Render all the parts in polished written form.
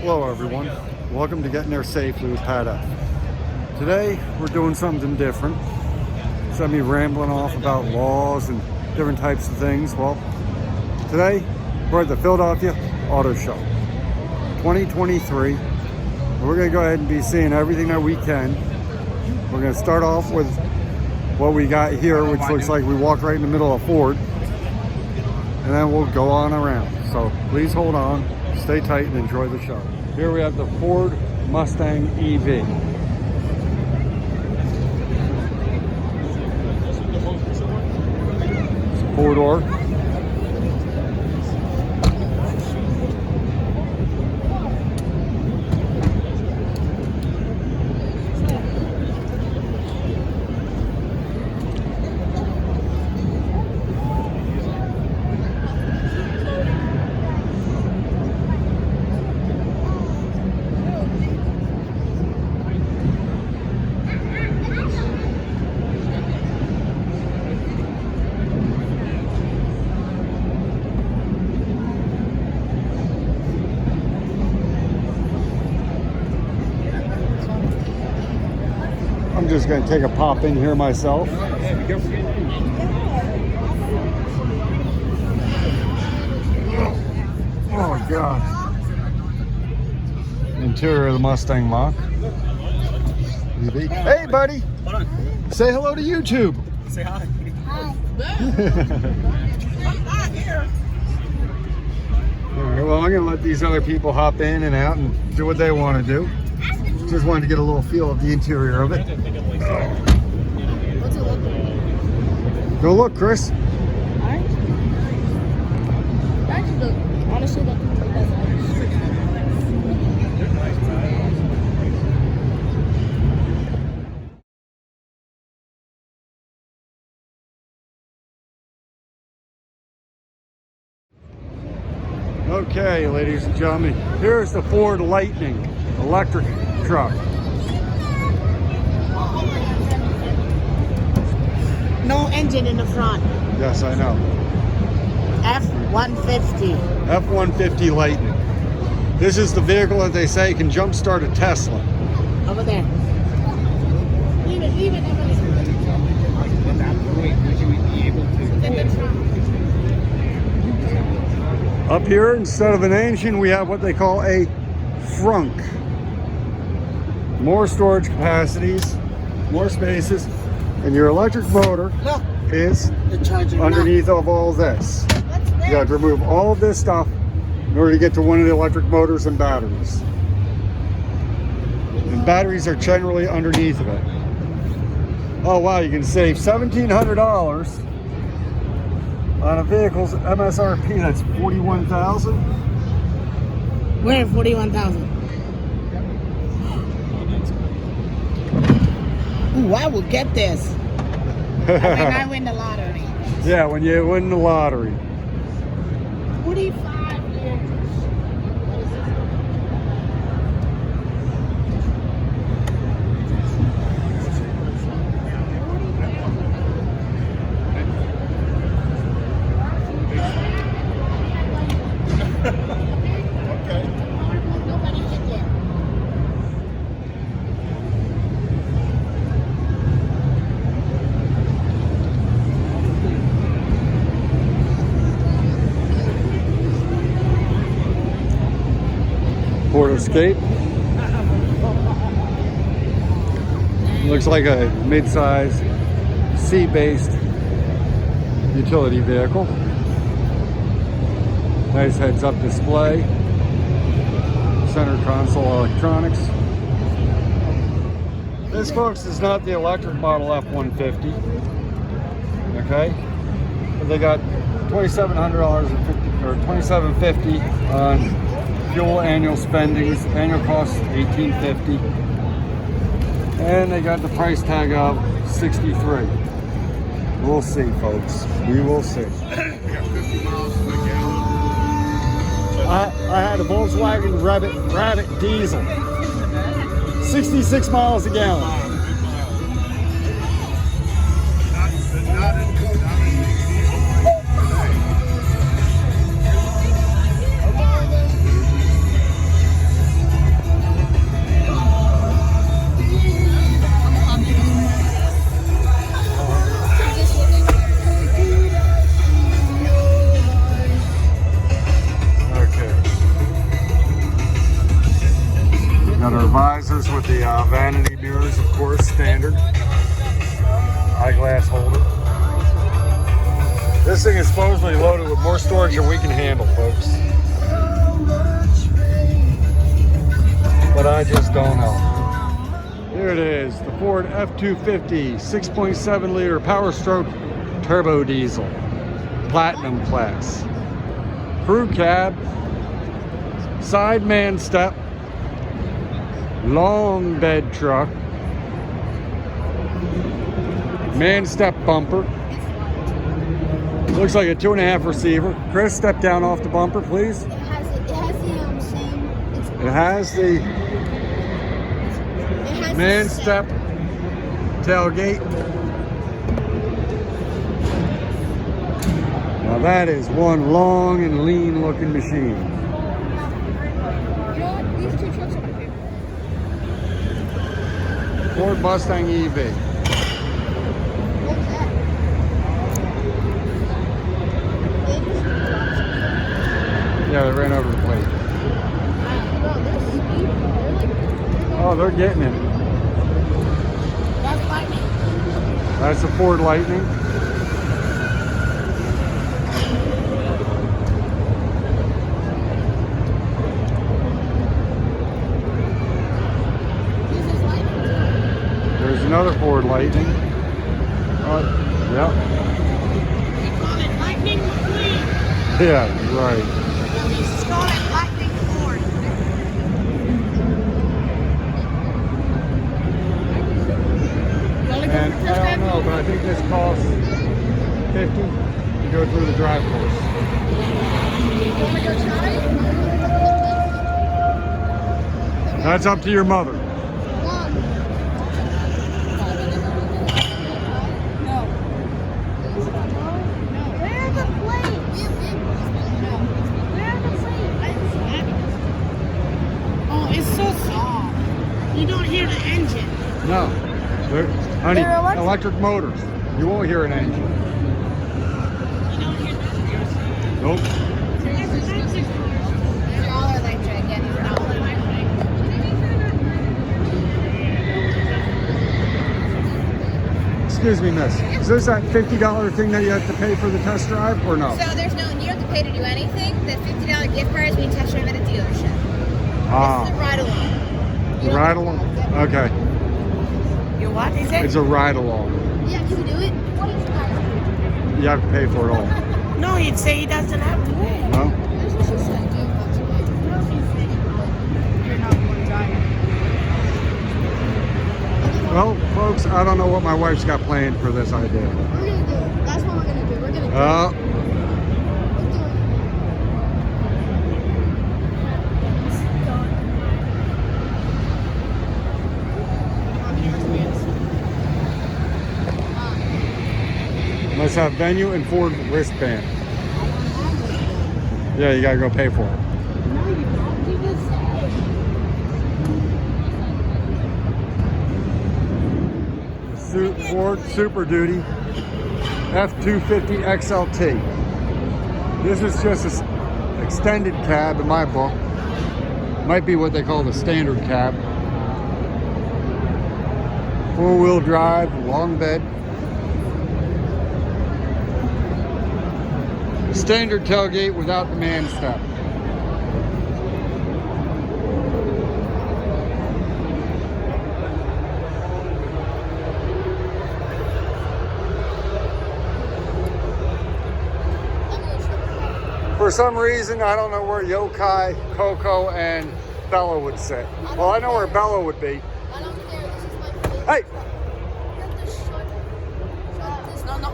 Hello everyone, welcome to Getting There Safely with Pat F. Today we're doing something different. Instead of me rambling off about laws and different types of things, well, today we're at the Philadelphia Auto Show 2023. We're going to go ahead and be seeing everything that we can. We're going to start off with what we got here, which looks like we walked right in the middle of Ford, and then we'll go on around. So please hold on, stay tight, and enjoy the show. Here we have the Ford Mustang EV. It's a four-door. I'm just going to take a pop in here myself. Oh my God. Interior of the Mustang Mach. Hey buddy. Say hello to YouTube. Say hi. All right, well, I'm going to let these other people hop in and out and do what they want to do. Just wanted to get a little feel of the interior of it. What's it look like? Go look, Chris. Alright. Actually, look. Honestly, that can be best. Okay, ladies and gentlemen, here's the Ford Lightning electric truck. No engine in the front. Yes, I know. F-150. F-150 Lightning. This is the vehicle that they say can jumpstart a Tesla. Over there. Leave it, Emily. At that point, would you be able to? In the trunk. Up here, instead of an engine, we have what they call a frunk. More storage capacities, more spaces, and your electric motor Look, is the charger. underneath of all this. What's You this? have to remove all of this stuff in order to get to one of the electric motors and batteries. And batteries are generally underneath of it. Oh wow, you can save $1,700 on a vehicle's MSRP. That's $41,000. Where? 41,000. Ooh, I will get this. When I win the lottery. Yeah, when you win the lottery. 45 years. Nobody hit yet. Ford Escape. Looks like a mid-size C-based utility vehicle. Nice heads-up display. Center console electronics. This, folks, is not the electric model F-150. Okay, but they got $2,700 or $2,750 on fuel annual spendings. Annual cost $1,850, and they got the price tag of $63. We'll see, folks. We will see. I had a Volkswagen Rabbit diesel, 66 miles a gallon. Got our visors with the vanity mirrors, of course, standard. Eyeglass holder. This thing is supposedly loaded with more storage than we can handle, folks. But I just don't know. Here it is, the Ford F-250 6.7 liter Power Stroke Turbo Diesel, Platinum Class. Crew cab, side man step, long bed truck, man step bumper. Looks like a 2.5 receiver. Chris, step down off the bumper, please. It has the same. It has the man step tailgate. Now that is one long and lean looking machine. You know what? These two trucks are my favorite. Ford Mustang EV. What's that? Yeah, they ran over the plate. Bro, they're speed. They're like. Oh, they're getting it. That's lightning. That's the Ford Lightning. This is lightning. There's another Ford Lightning. Oh, yeah. We call it Lightning McQueen. Yeah, right. We just call it Lightning Ford. And I don't know, but I think this costs $50 to go through the drive course. You want to go try? That's up to your mother. Mom. No. Where are the plates? No. Where are the plates? Oh, it's so soft. You don't hear the engine. No. Honey, They're electric. electric motors. You won't hear an engine. You don't hear the Nope. They're all electric, and it's not electric. Excuse me, miss. Is this that $50 thing that you have to pay for the test drive or no? So there's no, you don't have to pay to do anything. The $50 gift card is when you test drive at a dealership. This is a Ah, ride along. the ride along? Okay. You what is it? It's a ride along. Yeah, can we do it? What is that? You have to pay for it all. No, he'd say he doesn't have to pay. No? That's what she said. Do you want to play? No, she said you're not one driver. Well, folks, I don't know what my wife's got planned for this idea. We're gonna do it. That's what we're gonna do. We're gonna do it. Uh, must have venue and Ford wristband. Yeah, you gotta go pay for it. No, you don't. You just say. Ford Super Duty F-250 XLT. This is just an extended cab in my book. Might be what they call the standard cab. 4-wheel drive, long bed. Standard tailgate without the man step. For some reason, I don't know where Yokai, Coco, and Bella would sit. Well, I know where Bella would be. I don't care. This is my favorite. Hey! You have to shut this. No. Look,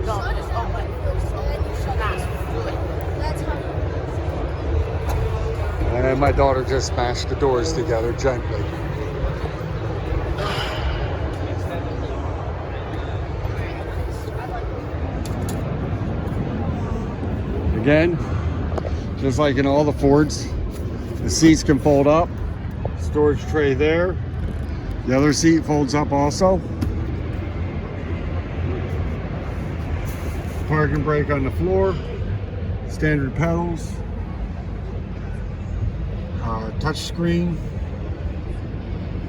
No, shut it's it down open. first, and then you shut Nah, it. do it. That's how. And my daughter just smashed the doors together gently. Again, just like in all the Fords, the seats can fold up. Storage tray there. The other seat folds up also. Parking brake on the floor. Standard pedals. touch screen,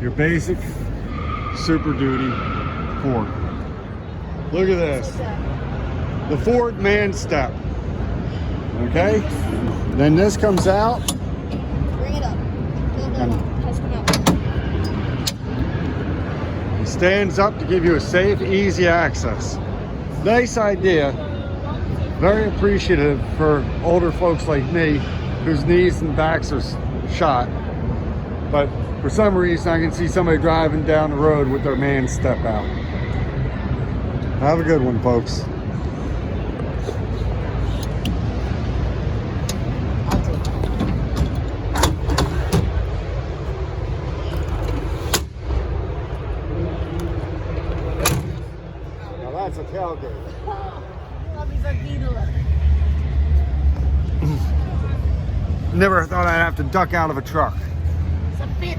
your basic Super Duty Ford. Look at this, the Ford Man Step. Okay, then this comes out. Bring it up. Touch them up. It stands up to give you a safe, easy access. Nice idea. Very appreciative for older folks like me whose knees and backs are shot. But for some reason, I can see somebody driving down the road with their Man Step out. Have a good one, folks. That's a tailgate. Never thought I'd have to duck out of a truck. It's a bit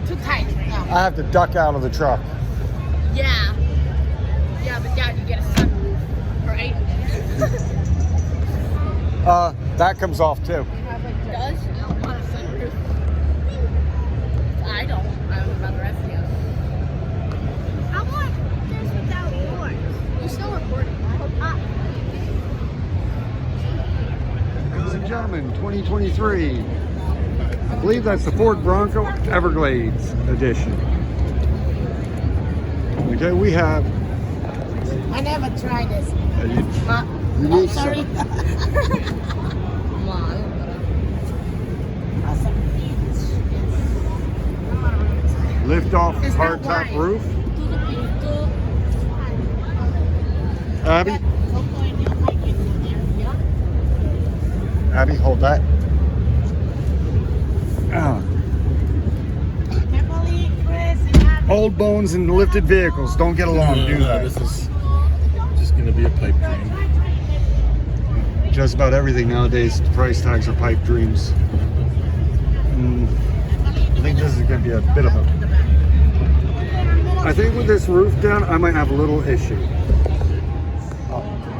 too tight. No. I have to duck out of the truck. Yeah. Yeah, but Dad, you get a sunroof, right? That comes off too. Does? I don't want a sunroof. I don't. I don't know about the rest of you. I want this without yours. You're still recording. Ladies and gentlemen, 2023. I believe that's the Ford Bronco Everglades edition. Okay, we have. I never tried this. You You need sorry. some. Come on. Lift off It's not hardtop wide. roof. Abby, Abby, hold that. Old bones and lifted vehicles don't get along, do No, they? this is just going to be a pipe dream. Just about everything nowadays, the price tags are pipe dreams. I think this is going to be a bit of a... I think with this roof down, I might have a little issue.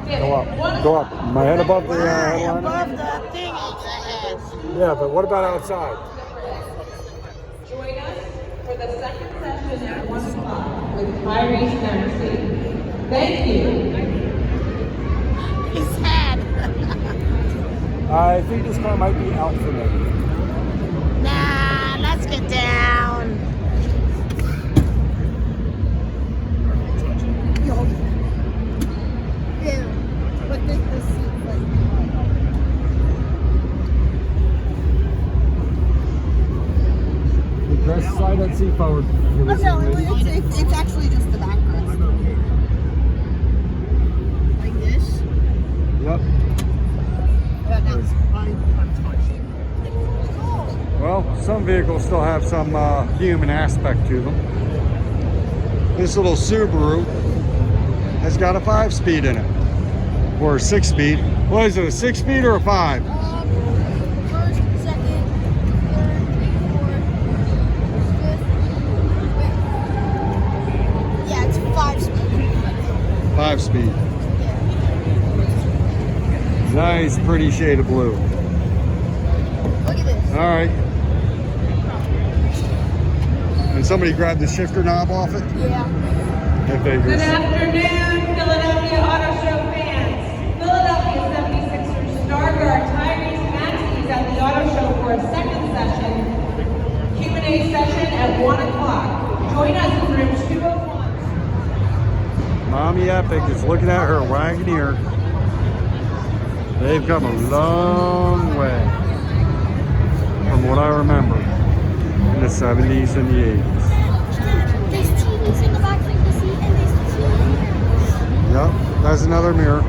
Go up. Go up. My head above the headliner? Above the thing it's ahead. Yeah, but what about outside? Join us for the second session at 1 o'clock with Tyrese Dempsey. Thank you. His head. I think this car might be out for me. Nah, let's get down. Ew. But this the seat like. Press slide that seat forward. Oh no, it's actually just the backrest. Like this. Yep. Well, some vehicles still have some human aspect to them. This little Subaru has got a 5-speed in it. Or a 6-speed. What is it, a 6-speed or a 5? First, second, third, fourth, fifth. Wait. Yeah, it's 5-speed. 5-speed. Yeah. Nice, pretty shade of blue. Look at this. All right. And somebody grabbed the shifter knob off it? Yeah. That figures. Good afternoon, Philadelphia Auto Show fans. Philadelphia 76ers star guard Tyrese Dempsey is at the Auto Show for a second session, Q&A session at 1 o'clock. Join us in room 201. Mommy Epic is looking at her Wagoneer. They've come a long way from what I remember in the 70s and the 80s. There's TVs in the back of the seat and there's TVs. Yep, that's another mirror.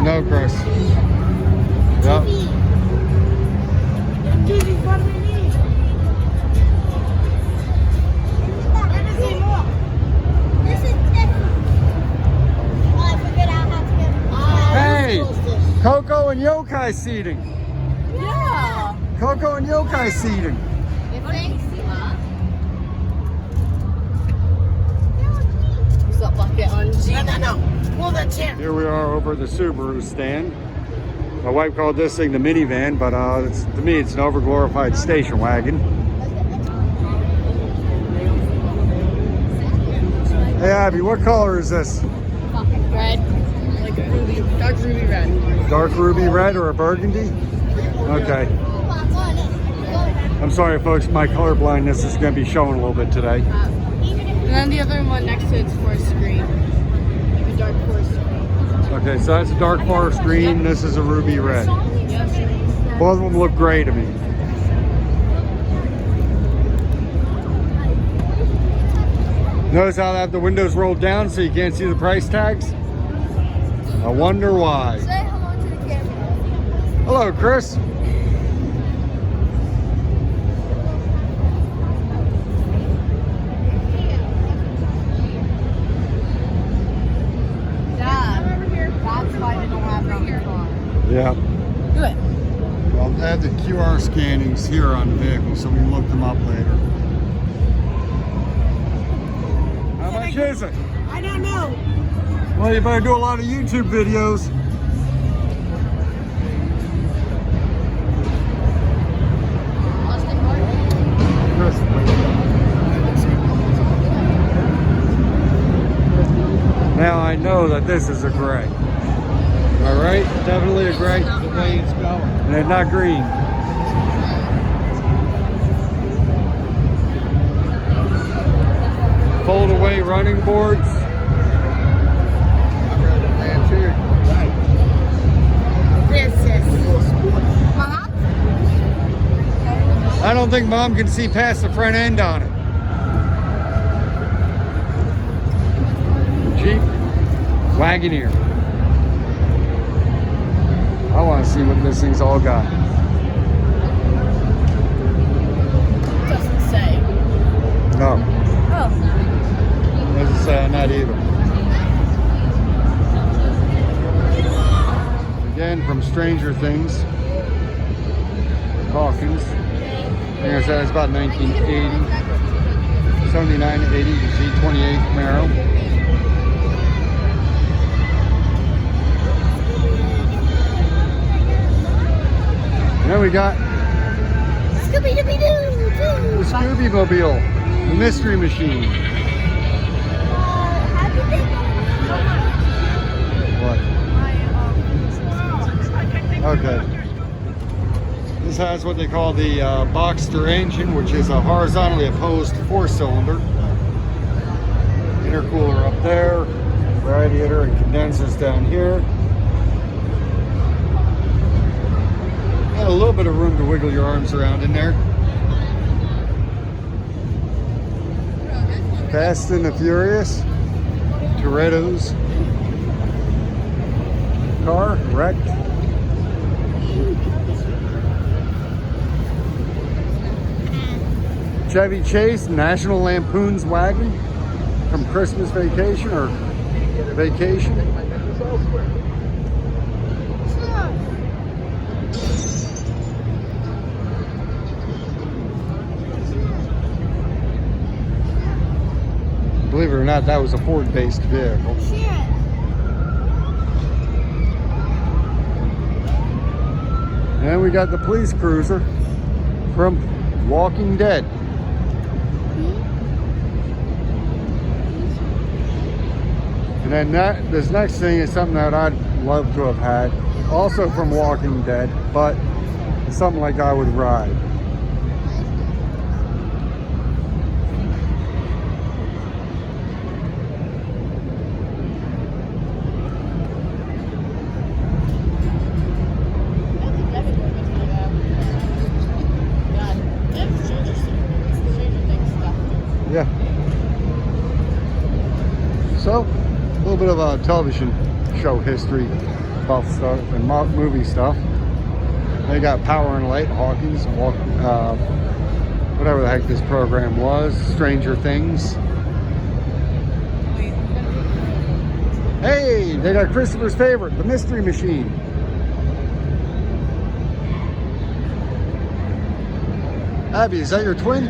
No, Chris. Yep. TV's what we need. Where does he look? This is different. Oh, I figured out how to get. Hey, Coco and Yokai seating. Yeah. Coco and Yokai seating. the champ. Here we are over at the Subaru stand. My wife called this thing the minivan, but to me it's an overglorified station wagon. Hey Abby, what color is this? Red. Like a ruby, dark ruby red. Dark ruby red or a burgundy? Okay. I'm sorry folks, my color blindness is going to be showing a little bit today. And then the other one next to it's forest green. Like a dark forest green. Okay, so that's a dark forest green, this is a ruby red. Both of them look gray to me. Notice how they have the windows rolled down so you can't see the price tags? I wonder why. Say hello to the camera. Hello, Chris. That's why they don't have it on the car. Yeah. Good. Well, I have the QR scannings here on the vehicle so we can look them up later. How much is it? I don't know. Well, you better do a lot of YouTube videos. Now I know that this is a gray. All right, definitely a gray. The way it's going. And it's not green. Fold away running boards. This is. I don't think Mom can see past the front end on it. Jeep Wagoneer. I want to see what this thing's all got. Doesn't say. No, Oh. doesn't say on that either. Again, from Stranger Things. Hawkins. I think I said it's about 1980. 79 to 80, you see 28 Camaro. And then we got Scooby-Dooby-Doo! the Scooby Mobile, the Mystery Machine. How did they go? What? Okay. This has what they call the Boxster engine, which is a horizontally opposed 4-cylinder. Intercooler up there, radiator and condensers down here. Got a little bit of room to wiggle your arms around in there. Fast and the Furious, Toretto's car wrecked. Chevy Chase National Lampoon's wagon from Christmas Vacation or Vacation. Believe it or not, that was a Ford-based vehicle. And then we got the police cruiser from Walking Dead. And then this next thing is something that I'd love to have had, also from Walking Dead, but it's something like I would ride. Yeah. So, a little bit of a television show history buff stuff and movie stuff. They got Power and Light, Hawkins, whatever the heck this program was, Stranger Things. Hey, they got Christopher's favorite, the Mystery Machine. Abby, is that your twin?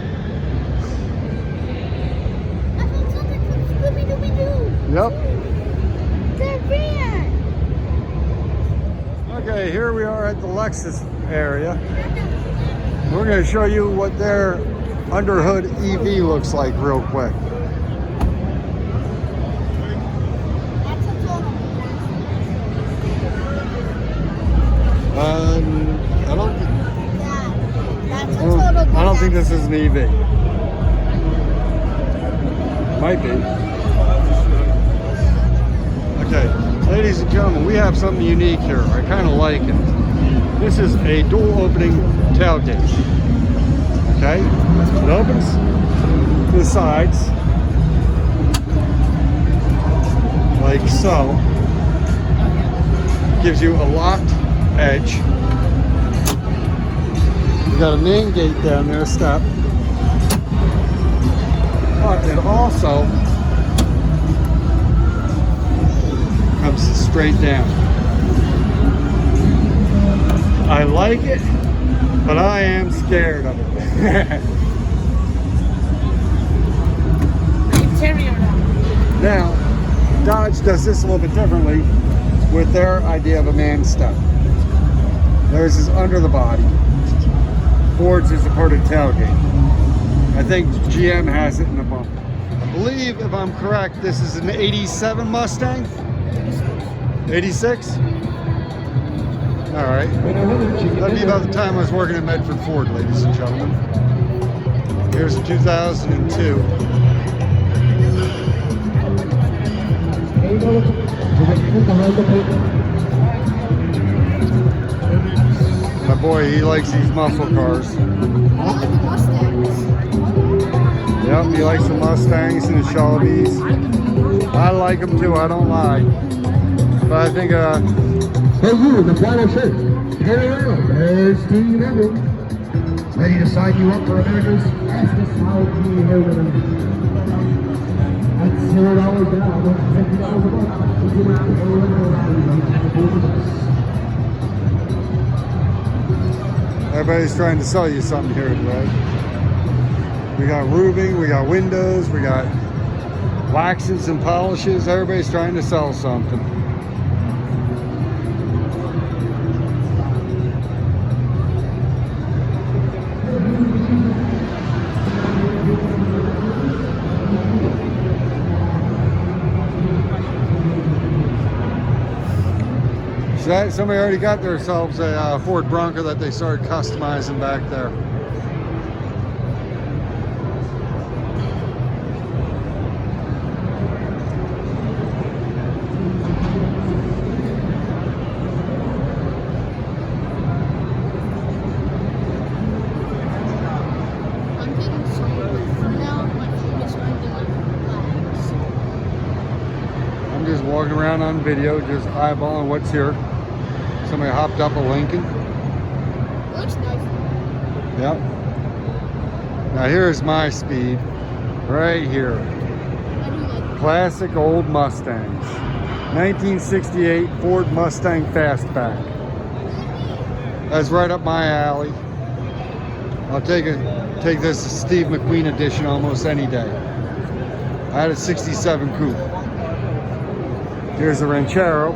I found something from Scooby-Dooby-Doo! Yep. They're big! Okay, here we are at the Lexus area. We're going to show you what their underhood EV looks like real quick. That's a total. I don't. Yeah. That's a Well, total. I don't think this is an EV. Might be. Okay, ladies and gentlemen, we have something unique here. I kind of like it. This is a dual opening tailgate. Okay, it opens to the sides like so. Gives you a locked edge. You got a main gate down there, step. But it also comes straight down. I like it, but I am scared of it. Interior now. Now, Dodge does this a little bit differently with their idea of a man step. Theirs is under the body. Ford's is a part of tailgate. I think GM has it in the bumper. I believe, if I'm correct, this is an 87 Mustang? 86? All right. That'd be about the time I was working at Medford Ford, ladies and gentlemen. Here's a 2002. My boy, he likes these muscle cars. I like the Mustangs. Yep, he likes the Mustangs and the Shelbys. I like them too, I don't lie. But I think, For you, the final shirt. Turn around. There's Steve Evans. Ready to sign you up for America's fastest smile community hairline. That's $0 down. $50 a month. If you want to go everybody's trying to sell you something here today. We got roofing, we got windows, we got waxes and polishes. Everybody's trying to sell something. So somebody already got themselves a Ford Bronco that they started customizing back there. I'm taking some from now. My phone is going to like flags. I'm just walking around on video, just eyeballing what's here. Somebody hopped up a Lincoln. Looks nice. Yep. Now here's my speed. Right here. I do like Classic old Mustangs. 1968 Ford Mustang Fastback. That's right up my alley. I'll take this Steve McQueen edition almost any day. I had a 67 coupe. Here's a Ranchero,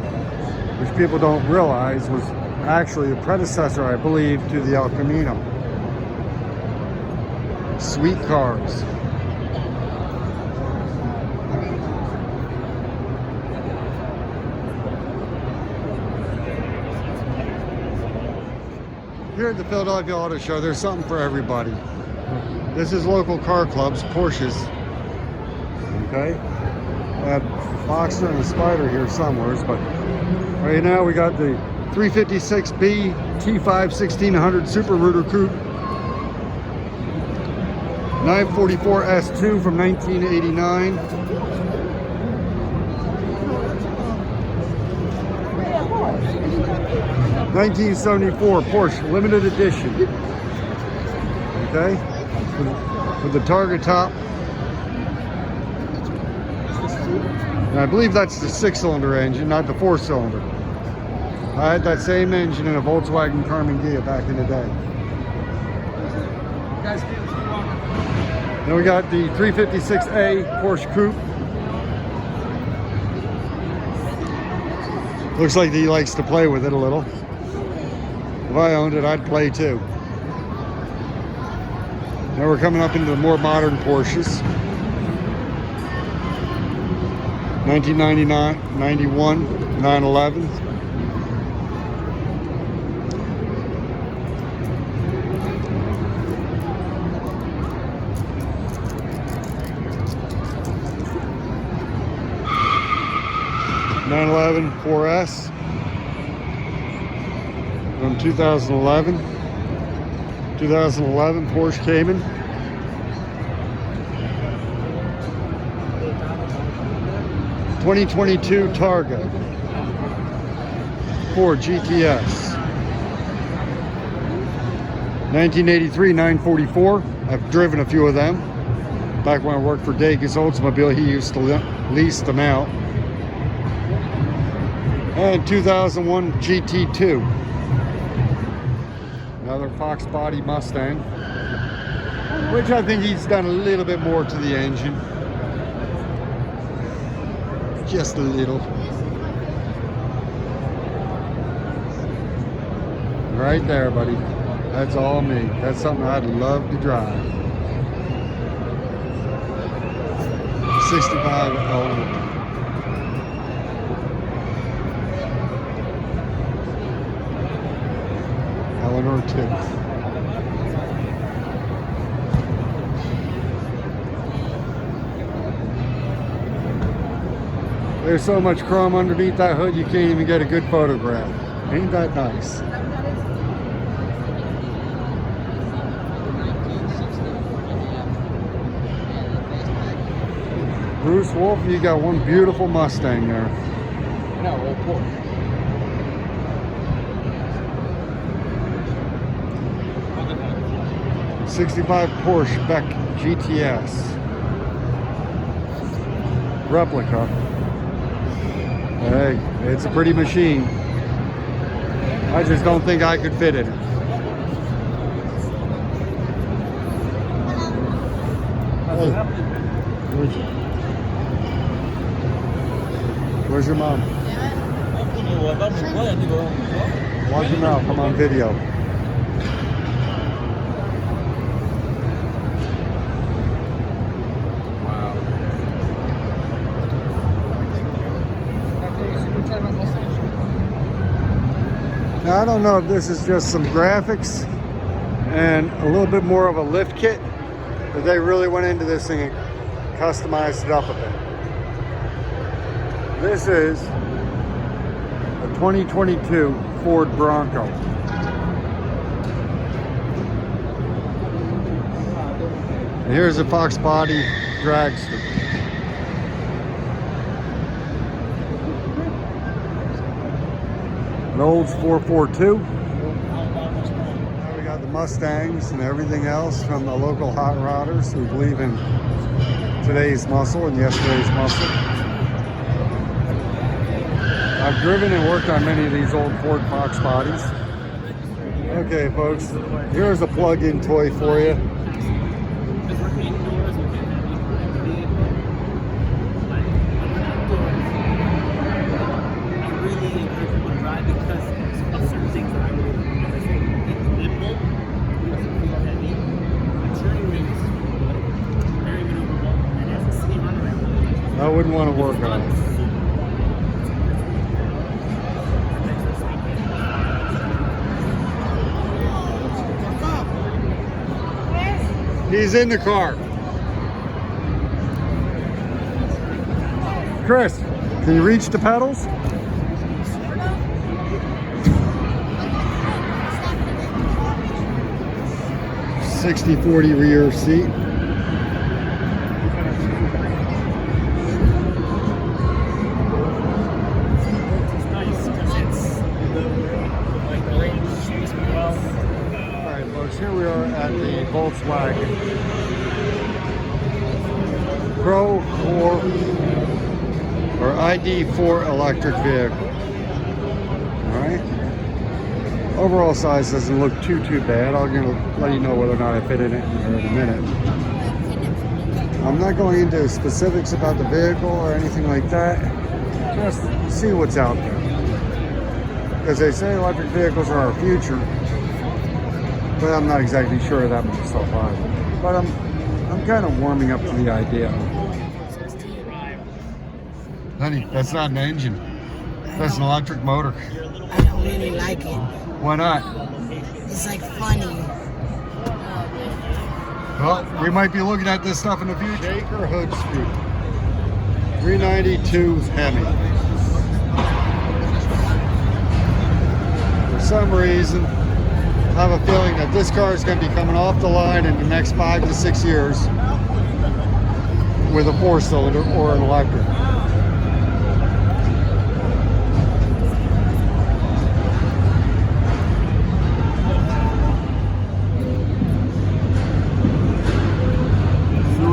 which people don't realize was actually a predecessor, I believe, to the El Camino. Sweet cars. Here at the Philadelphia Auto Show, there's something for everybody. This is local car clubs, Porsches. Okay? I have Boxster and a Spider here somewhere, but right now we got the 356B T5 1600 Super Rooter Coupe. 944 S2 from 1989. $1974 Porsche limited edition. Okay, with the target top. And I believe that's the 6-cylinder engine, not the 4-cylinder. I had that same engine in a Volkswagen Carmen Ghia back in the day. Then we got the 356A Porsche Coupe. Looks like he likes to play with it a little. If I owned it, I'd play too. Now we're coming up into the more modern Porsches. 1999, 91, 911. .911 4S from 2011. 2011 Porsche Cayman. .2022 Targa Ford GTS. 1983 944. I've driven a few of them. Back when I worked for Degas Oldsmobile, he used to lease them out. And 2001 GT2. Another Fox body Mustang, which I think he's done a little bit more to the engine. Just a little. Right there, buddy. That's all me. That's something I'd love to drive. 65 Eleanor. Eleanor 2. There's so much chrome underneath that hood you can't even get a good photograph. Ain't that nice? Bruce Wolf, you got one beautiful Mustang there. No, old Porsche. 65 Porsche Beck GTS. Replica. Hey, it's a pretty machine. I just don't think I could fit in it. Hey, where's your mom? Watch your mouth, I'm on video. Now, I don't know if this is just some graphics and a little bit more of a lift kit, but they really went into this thing and customized it up a bit. This is a 2022 Ford Bronco. And here's a Fox body dragster. An Olds 442. Now we got the Mustangs and everything else from the local hot rodders who believe in today's muscle and yesterday's muscle. I've driven and worked on many of these old Ford Fox bodies. Okay, folks, here's a plug-in toy for you. I wouldn't want to work on it. He's in the car. Chris, can you reach the pedals? .60/40 rear seat. Here we are at the Volkswagen Pro 4 or ID4 electric vehicle. All right. Overall size doesn't look too bad. I'm going to let you know whether or not I fit in it in a minute. I'm not going into specifics about the vehicle or anything like that. Just see what's out there. Because they say electric vehicles are our future. but I'm not exactly sure of that myself either. But I'm kind of warming up to the idea. Honey, that's not an engine. That's an electric motor. I don't really like it. Why not? It's like funny. Well, we might be looking at this stuff in the future. Shaker hood scooter. 392 Hemi. For some reason, I have a feeling that this car is going to be coming off the line in the next 5 to 6 years with a 4-cylinder or an electric.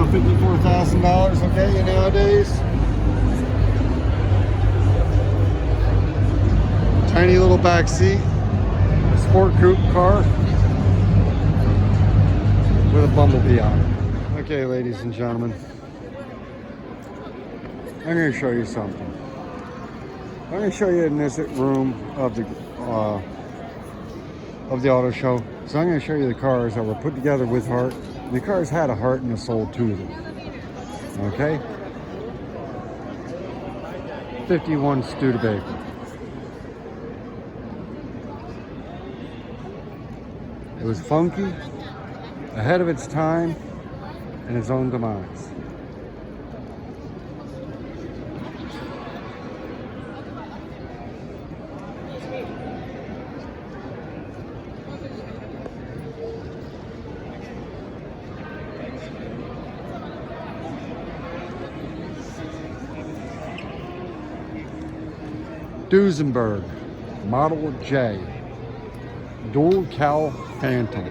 $54,000 will get you nowadays. Tiny little back seat, sport coupe car with a bumblebee on it. Okay, ladies and gentlemen, I'm going to show you something. I'm going to show you in this room of the auto show. So I'm going to show you the cars that were put together with heart. The cars had a heart and a soul to them. Okay? 51 Studebaker. It was funky, ahead of its time, and its own demise. Duesenberg, Model J, dual cowl Phantom,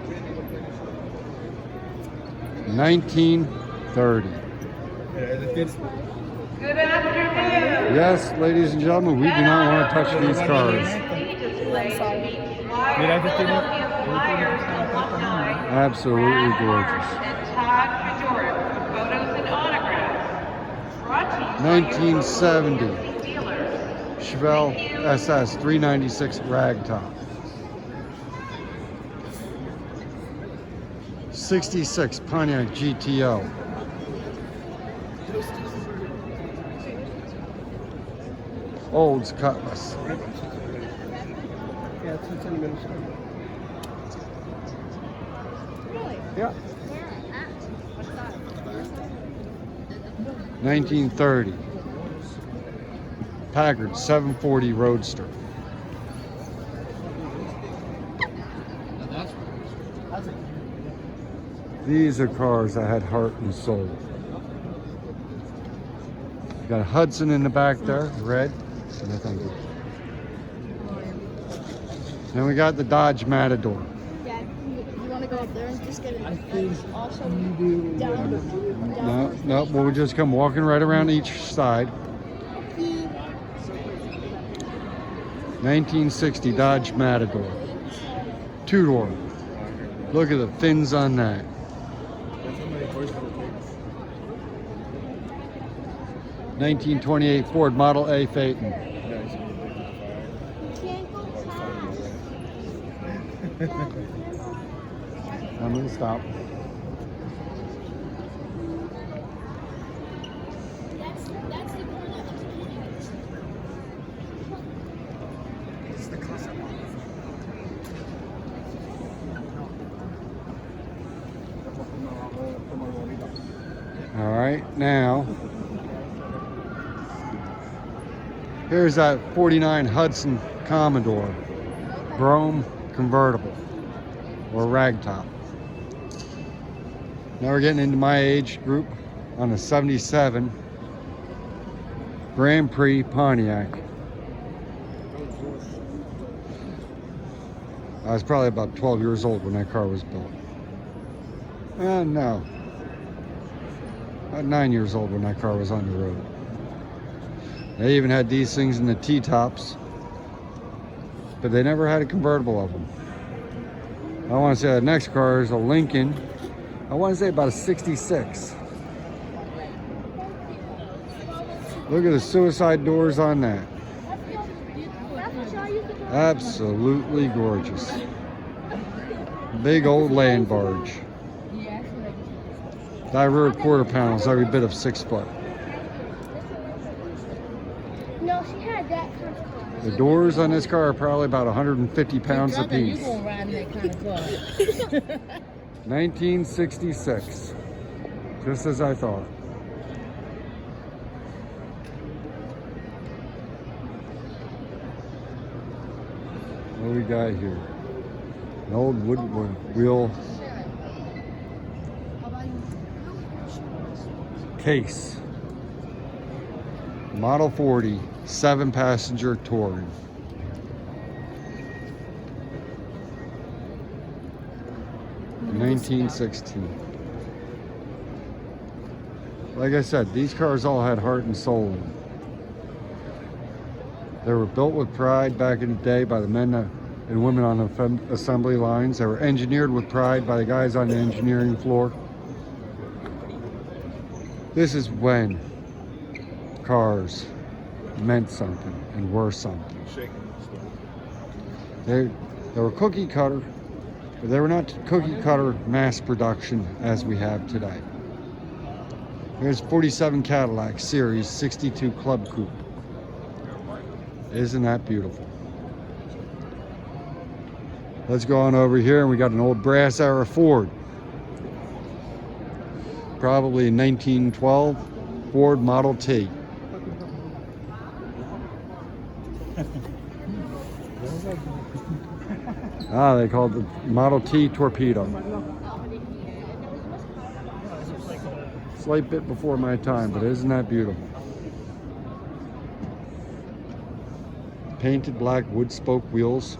1930. Good afternoon. Yes, ladies and gentlemen, we do not want to touch these cars. Absolutely gorgeous. 1970 Chevelle SS 396 ragtop. 66 Pontiac GTO. Olds Cutlass. Yeah. 1930 Packard 740 Roadster. These are cars that had heart and soul. You got a Hudson in the back there, red. No, thank you. Then we got the Dodge Matador. Dad, you want to go up there and just get it? I think you do. No, we'll just come walking right around each side. 1960 Dodge Matador. Two-door. Look at the fins on that. 1928 Ford Model A Phaeton. I'm going to stop. All right, now here's that 49 Hudson Commodore, Brougham convertible or ragtop. Now we're getting into my age group on a 77 Grand Prix Pontiac. I was probably about 12 years old when that car was built. No. About 9 years old when that car was on the road. They even had these things in the T-tops, but they never had a convertible of them. I want to say the next car is a Lincoln. I want to say about a 66. Look at the suicide doors on that. Absolutely gorgeous. big old land barge. Diverted quarter panels, every bit of 6 foot. No, she had that kind of car. The doors on this car are probably about 150 pounds apiece. You gonna ride in that kind of car? 1966. Just as I thought. What do we got here? An old wood wheel case. Model 40, 7-passenger touring. In 1916. Like I said, these cars all had heart and soul in them. They were built with pride back in the day by the men and women on the assembly lines. They were engineered with pride by the guys on the engineering floor. This is when cars meant something and were something. They were cookie cutter, but they were not cookie cutter mass production as we have today. Here's 47 Cadillac Series 62 Club Coupe. Isn't that beautiful? Let's go on over here, and we got an old brass era Ford. Probably 1912 Ford Model T. They called the Model T Torpedo. Slight bit before my time, but isn't that beautiful? Painted black wood spoke wheels.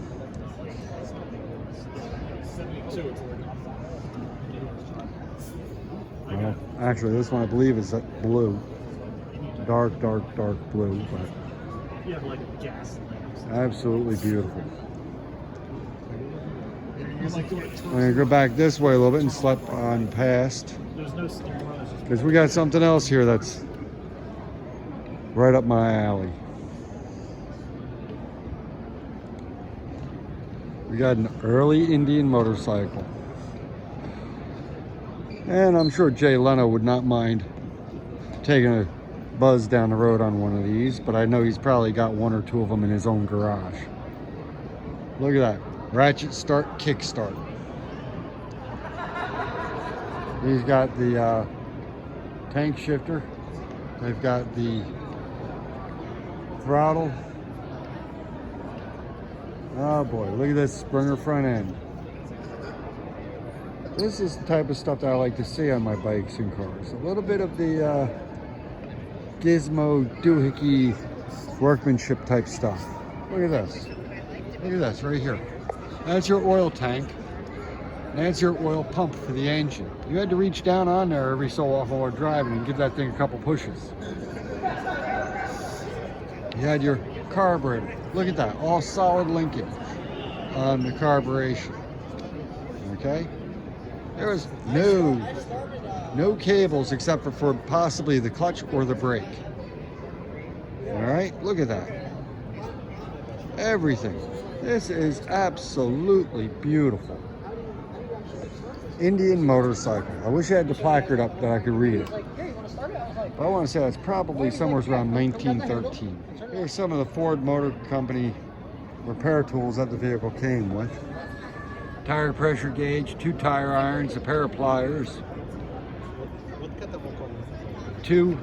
Actually, this one I believe is blue. Dark blue, but absolutely beautiful. I'm gonna go back this way a little bit and slip on past, because we got something else here that's right up my alley. We got an early Indian motorcycle. And I'm sure Jay Leno would not mind taking a buzz down the road on one of these, but I know he's probably got 1 or 2 of them in his own garage. Look at that. Ratchet start, kick start. He's got the tank shifter. They've got the throttle. Oh boy, look at this Springer front end. This is the type of stuff that I like to see on my bikes and cars. A little bit of the gizmo, doohickey, workmanship type stuff. Look at this. Look at this right here. That's your oil tank. That's your oil pump for the engine. You had to reach down on there every so often while driving and give that thing a couple pushes. You had your carburetor. Look at that, all solid linkage on the carburation. Okay? There was no cables except for possibly the clutch or the brake. All right, look at that. Everything. This is absolutely beautiful. Indian motorcycle. I wish I had the placard up that I could read it. But I want to say that's probably somewhere around 1913. Here's some of the Ford Motor Company repair tools that the vehicle came with. Tire pressure gauge, 2 tire irons, a pair of pliers, 2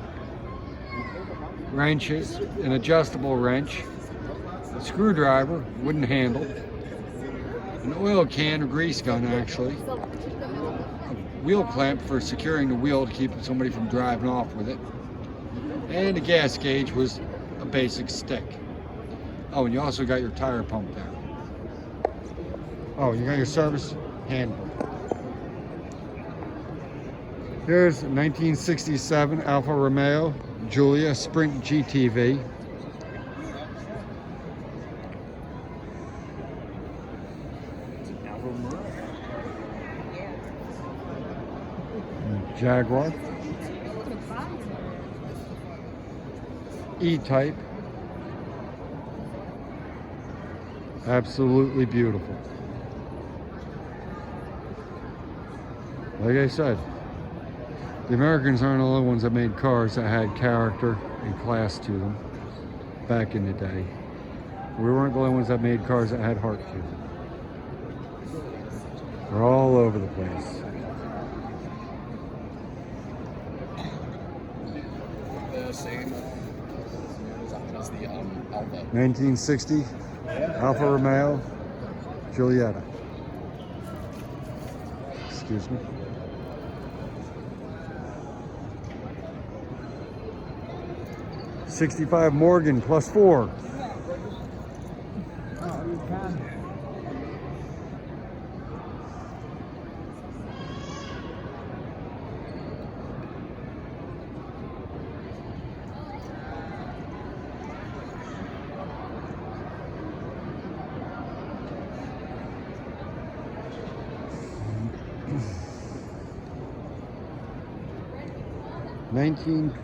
wrenches, an adjustable wrench, a screwdriver, wooden handle, an oil can or grease gun actually, a wheel clamp for securing the wheel to keep somebody from driving off with it, and the gas gauge was a basic stick. Oh, and you also got your tire pump there. Oh, you got your service handle. Here's 1967 Alfa Romeo Giulia Sprint GTV. Jaguar. E-Type. Absolutely beautiful. Like I said, the Americans aren't the only ones that made cars that had character and class to them back in the day. We weren't the only ones that made cars that had heart to them. They're all over the place. The same as the Alpha. 1960, Alfa Romeo Giulietta. Excuse me. '65 Morgan +4.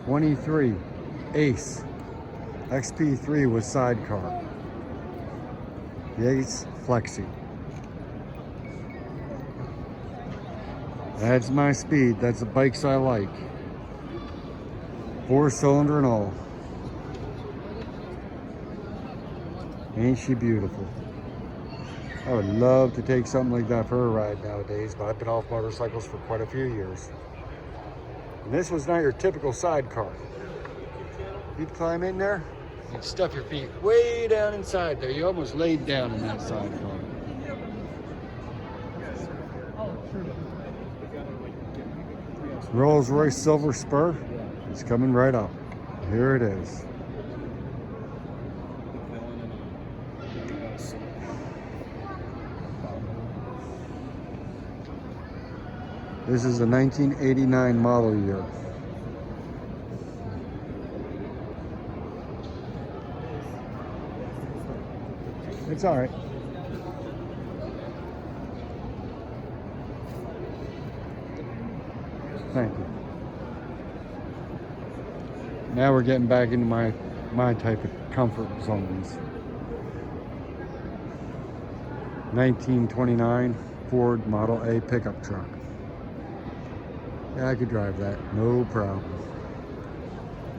'23 Ace XP3 with sidecar. The Ace Flexi. That's my speed. That's the bikes I like. 4-cylinder and all. Ain't she beautiful? I would love to take something like that for a ride nowadays, but I've been off motorcycles for quite a few years. And this was not your typical sidecar. You'd climb in there, you'd stuff your feet way down inside there. You almost laid down in that sidecar. Rolls-Royce Silver Spur is coming right up. Here it is. This is a 1989 model year. It's all right. Thank you. Now we're getting back into my type of comfort zones. 1929 Ford Model A pickup truck. Yeah, I could drive that, no problem.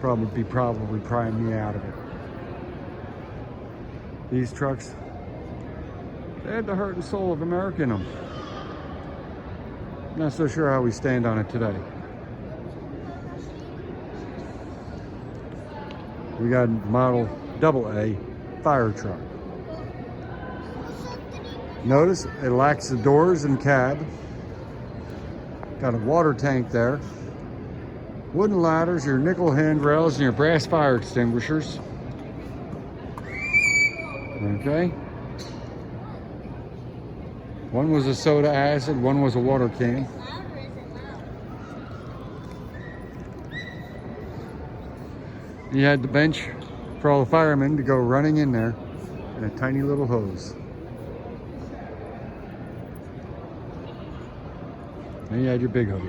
Problem would be probably prying me out of it. These trucks, they had the heart and soul of America in them. Not so sure how we stand on it today. We got Model AA fire truck. Notice it lacks the doors and cab. Got a water tank there. Wooden ladders, your nickel handrails, and your brass fire extinguishers. Okay. One was a soda acid, one was a water can. You had the bench for all the firemen to go running in there and a tiny little hose. And you had your big hose.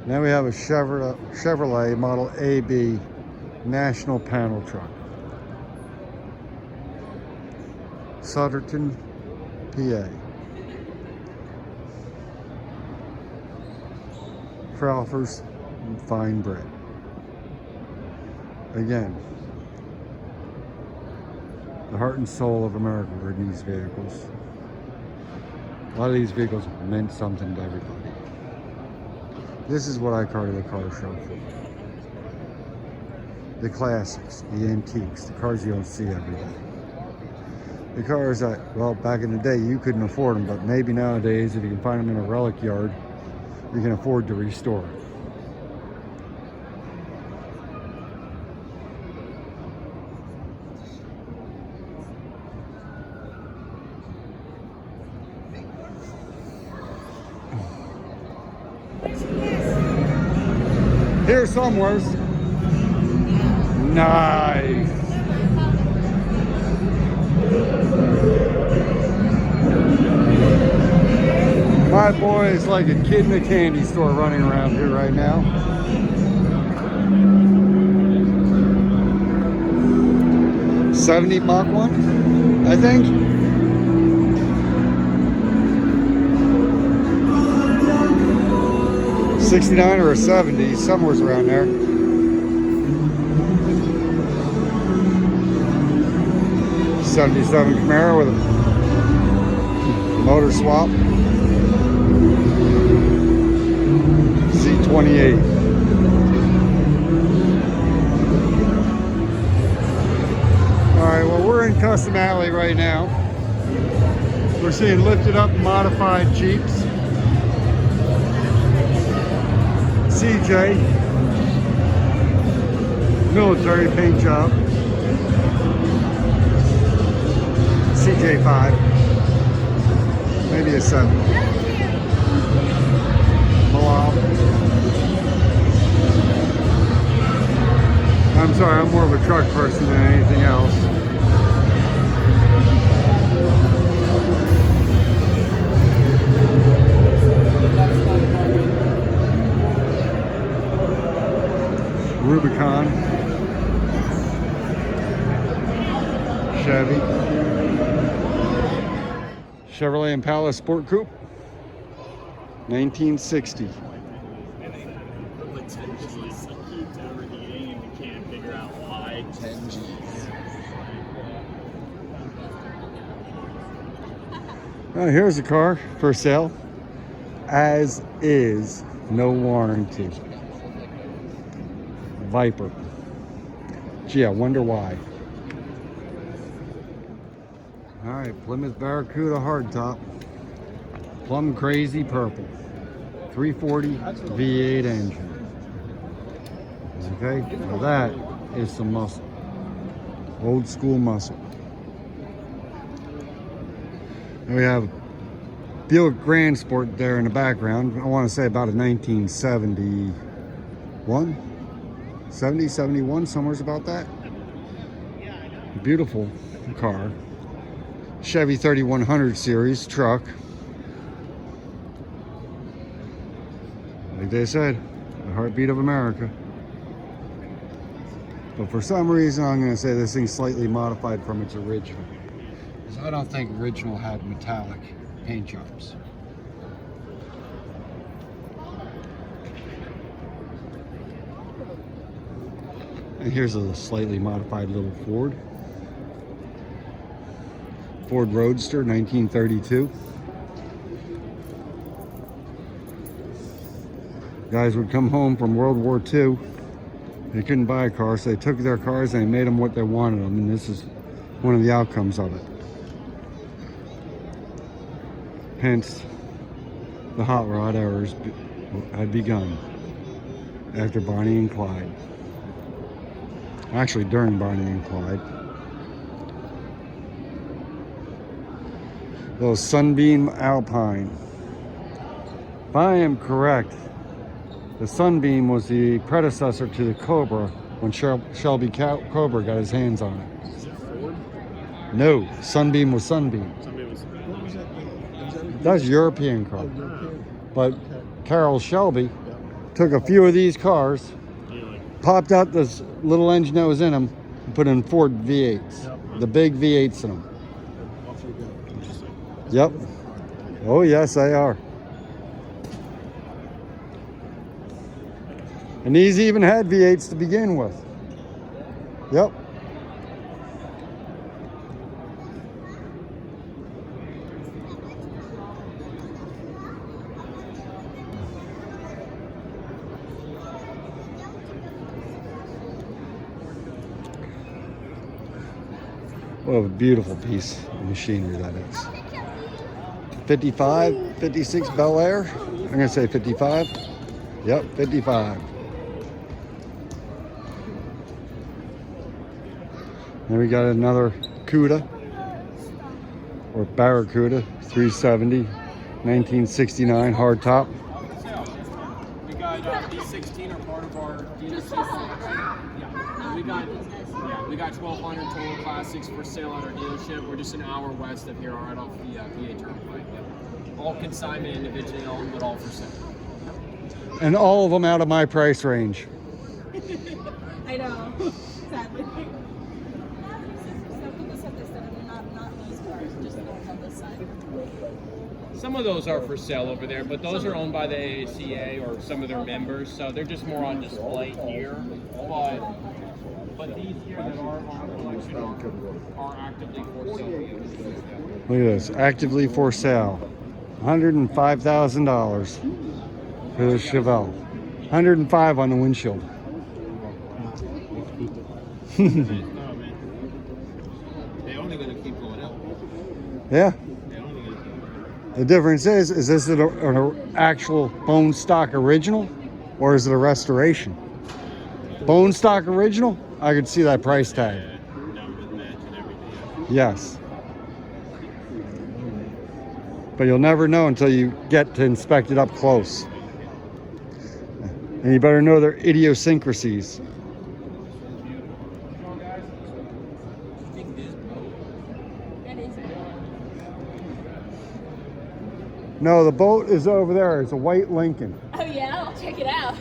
Now we have a Chevrolet Model AB National Panel Truck. Sutterton, PA. Fralfers and fine bread. Again, the heart and soul of America were in these vehicles. A lot of these vehicles meant something to everybody. This is what I call the car show for. The classics, the antiques, the cars you don't see every day. The cars that, well, back in the day you couldn't afford them, but maybe nowadays if you can find them in a relic yard, you can afford to restore it. Here somewheres. Nice. My boy is like a kid in a candy store running around here right now. 70 Mach 1, I think. '69 or a 70, somewhere's around there. '77 Camaro with a motor swap. Z28. Alright, well, we're in Custom Alley right now. We're seeing lifted up modified Jeeps. CJ military paint job. CJ5, maybe a 7. Malal. I'm sorry, I'm more of a truck person than anything else. Rubicon, Chevy, Chevrolet Impala Sport Coupe, 1960. Oh, here's a car for sale, as is, no warranty. Viper. Gee, I wonder why. All right, Plymouth Barracuda hardtop, plum crazy purple, 340 V8 engine. Okay, now that is some muscle, old school muscle. And we have Buick Grand Sport there in the background. I want to say about a 1971. 70, 71, somewhere's about that. Beautiful car. Chevy 3100 series truck. Like they said, the heartbeat of America. But for some reason, I'm going to say this thing's slightly modified from its original. Because I don't think original had metallic paint jobs. And here's a slightly modified little Ford. Ford Roadster, 1932. Guys would come home from World War II. They couldn't buy a car, so they took their cars and they made them what they wanted them. And this is one of the outcomes of it. Hence, the hot rod errors had begun after Bonnie and Clyde. Actually, during Bonnie and Clyde. Little Sunbeam Alpine. If I am correct, the Sunbeam was the predecessor to the Cobra when Shelby Cobra got his hands on it. Is it Ford? No, Sunbeam was Sunbeam. Somebody was. That's a European car. But Carroll Shelby took a few of these cars, popped out this little engine that was in them, and put in Ford V8s. The big V8s in them. Yep. Oh, yes, they are. And these even had V8s to begin with. Yep. What a beautiful piece of machinery that is. 55, 56 Bel Air. I'm going to say 55. Yep, 55. Then we got another Cuda, or Barracuda, 370, 1969 hardtop. We got these 16 are part of our dealership selection. Yeah, we got 1,200 total classics for sale at our dealership. We're just an hour west of here, right off the VA Turnpike. Yep. All consignment, individually owned, but all for sale. And all of them out of my price range. I know, sadly. Some of those are for sale over there, but those are owned by the AACA or some of their members, so they're just more on display here. But these here that are on collection are actively for sale. Look at this, actively for sale. $105,000 for the Chevelle. 105 on the windshield. No, man. They're only going to keep going up. Yeah. They're only going to keep The difference is this an actual bone stock original or is it a restoration? Bone stock original, I could see that price tag. numbers match and everything. Yes. But you'll never know until you get to inspect it up close. And you better know their idiosyncrasies. No, the boat is over there. It's a white Lincoln. Oh yeah, I'll check it out.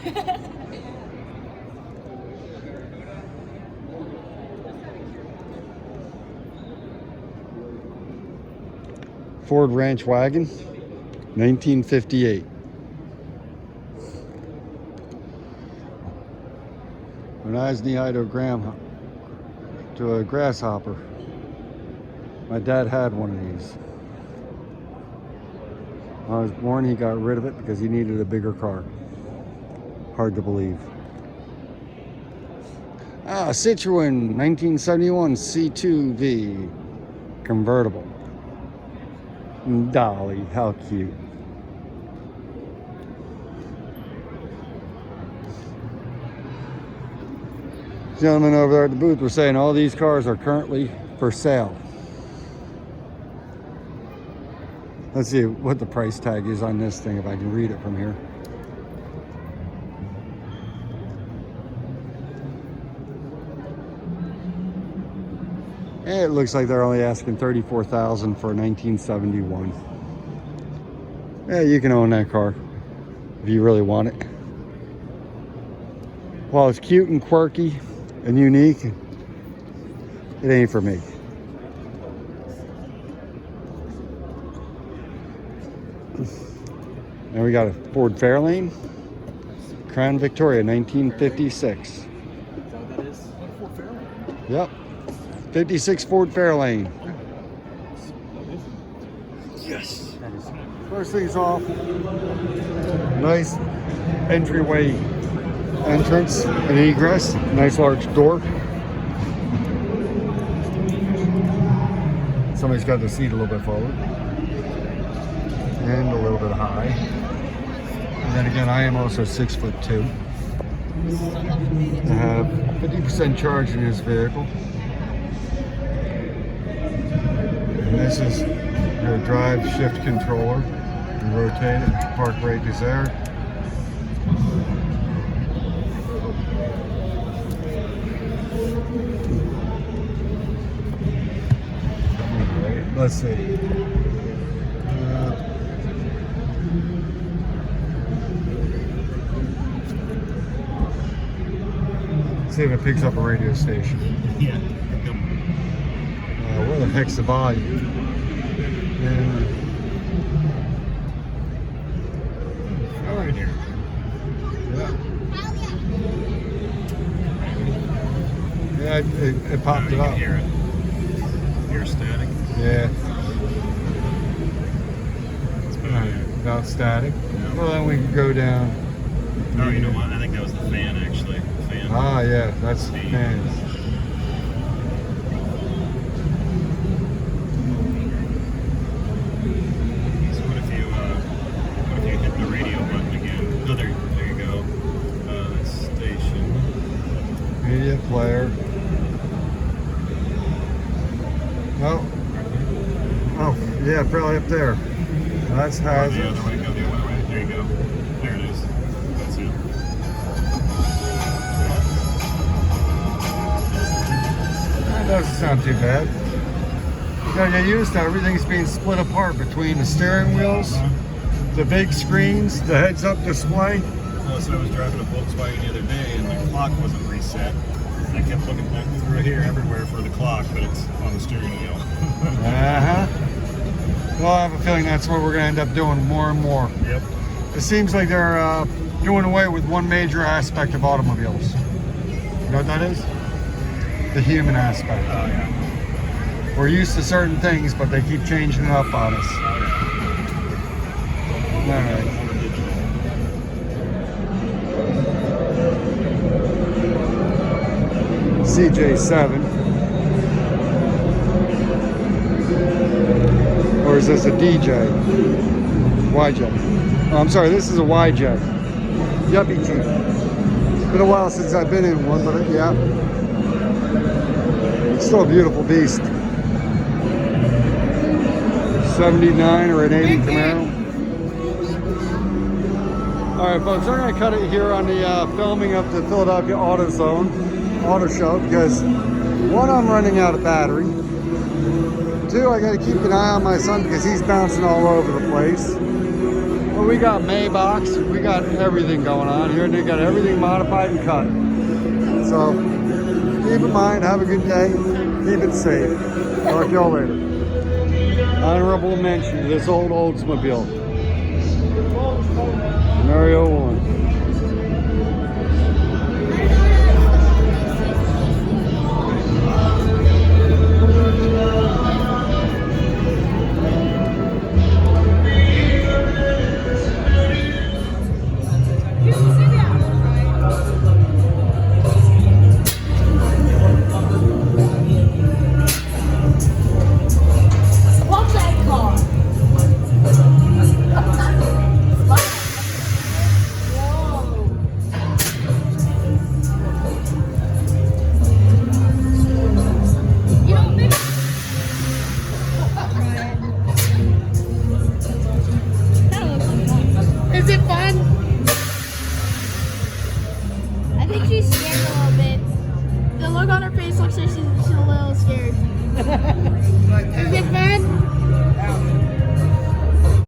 Ford Ranch wagon, 1958. When I was knee-high to a grasshopper, my dad had one of these. When I was born, he got rid of it because he needed a bigger car. Hard to believe. Citroen 1971 C2V convertible. Dolly, how cute. Gentlemen over there at the booth were saying all these cars are currently for sale. Let's see what the price tag is on this thing, if I can read it from here. And it looks like they're only asking $34,000 for a 1971. Yeah, you can own that car if you really want it. While it's cute and quirky and unique, it ain't for me. And we got a Ford Fairlane, Crown Victoria, 1956. Is that what that is? Ford Fairlane. Yep, 56 Ford Fairlane. Yes. First things off, nice entryway entrance and egress, nice large door. Somebody's got the seat a little bit forward and a little bit high. And then again, I am also 6'2". I have 50% charge in this vehicle. And this is your drive shift controller. You rotate it, park brake is there. Alright, let's see. See if it picks up a radio station. Yeah. Where the heck's the volume? Oh, right here. Yeah, it popped it You can up. hear it. Hear static. Yeah, That's about it. about static. Yeah. Well, then we can go down. Oh, you know what? I think that was the fan, actually. The fan. Ah, yeah, that's fans. So what if you hit the radio button again? Oh, there you go. Station. Media player. Oh, yeah, probably up there. That's The hazard. other way, go the other way. There you go. There it is. That's it. That doesn't sound too bad. You know, you're used to everything's being split apart between the steering wheels, the big screens, the heads-up display. Well, so I was driving a Volkswagen the other day, and the clock wasn't reset. And I kept looking back through here everywhere for the clock, but it's on the steering wheel. Uh-huh. Well, I have a feeling that's what we're going to end up doing more and more. Yep. It seems like they're doing away with one major aspect of automobiles. You know what that is? The human aspect. Oh, yeah. We're used to certain things, but they keep changing it up on us. Oh, yeah. All right. More digital. CJ7. Or is this a DJ? YJ. Oh, I'm sorry, this is a YJ. Yuppie Jeep. Been a while since I've been in one, but yeah. It's still a beautiful beast. 79 or an 80 Camaro. Alright folks, we're going to cut it here on the filming of the Philadelphia Auto Show because one, I'm running out of battery. Two, I got to keep an eye on my son because he's bouncing all over the place. Well, we got Maybachs, we got everything going on here, and they got everything modified and cut. So, keep in mind, have a good day, keep it safe. Talk to y'all later. Honorable mention to this old Oldsmobile. Mario 1. What's that car? Is it fun? I think she's scared a little bit. The look on her face looks like she's a little scared.